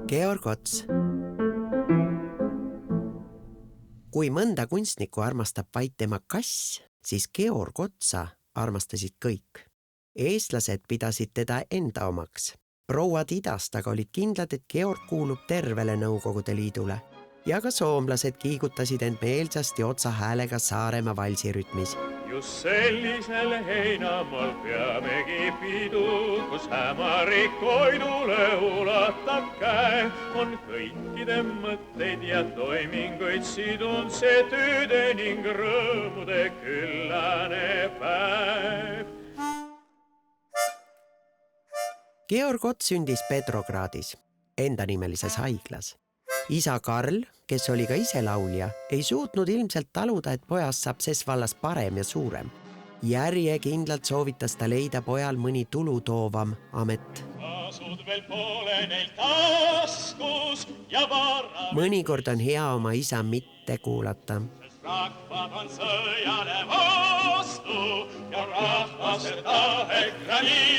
Georg Ots. Kui mõnda kunstnikku armastab vaid tema kass, siis Georg Otsa armastasid kõik. Eestlased pidasid teda enda omaks. Prouad idast aga olid kindlad, et Georg kuulub tervele Nõukogude Liidule. Ja ka soomlased kiigutasid end meelsasti Otsa häälega Saaremaa valsirütmis. Just sellisel heinamaal peamegi pidu, kus hämarik koidule ulatab käe. On kõikide mõtteid ja toiminguid sidun see tööde ning rõõmude küllane päev. Georg Ots sündis Petrogradis, endanimelises haiglas. Isa Karl, kes oli ka ise laulja, ei suutnud ilmselt taluda, et pojast saab ses vallas parem ja suurem. Järjekindlalt soovitas ta leida pojal mõni tulutoovam amet. Mõnikord on hea oma isa mitte kuulata. Rahvad on sõjale vastu ja rahvas tahekrani.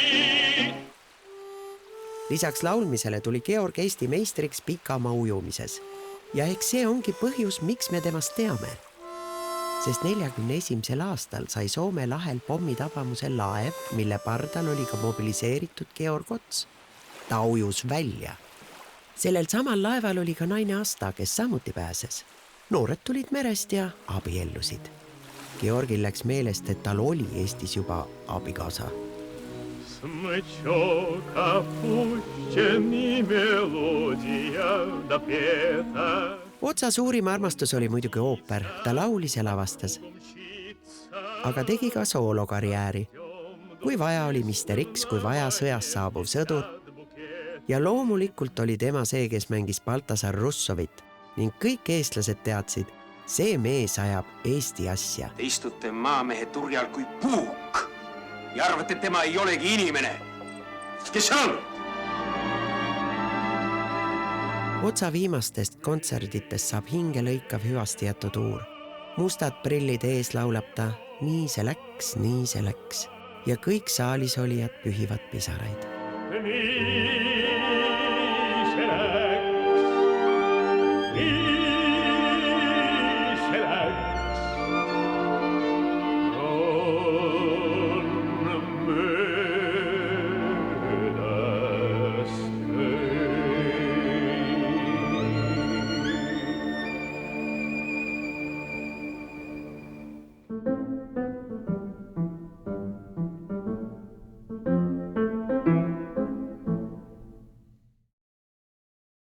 Lisaks laulmisele tuli Georg Eesti meistriks pikamaa ujumises. Ja eks see ongi põhjus, miks me temast teame. Sest 41. aastal sai Soome lahel pommitabamuse laev, mille pardal oli ka mobiliseeritud Georg Ots. Ta ujus välja. Sellel samal laeval oli ka naine Asta, kes samuti pääses. Noored tulid merest ja abiellusid. Georgil läks meelest, et tal oli Eestis juba abikaasa. Смычок опущенный, мелодия допета. Otsa suurim armastus oli muidugi ooper, ta laulis ja lavastas. Aga tegi ka soolokarjääri. Kui vaja oli Mr. X, kui vaja sõjas saabuv sõdur. Ja loomulikult oli tema see, kes mängis Baltasar Russovit ning kõik eestlased teadsid, see mees ajab Eesti asja. Te istute maamehe turjal kui puuk ja arvate, et tema ei olegi inimene. Kes see on? Otsa viimastest kontserditest saab hinge lõikav hüvasti jätu tuur. Mustad prillid ees laulab ta, nii see läks, nii see läks. Ja kõik saalis olijad pühivad pisaraid. Nii see läks, nii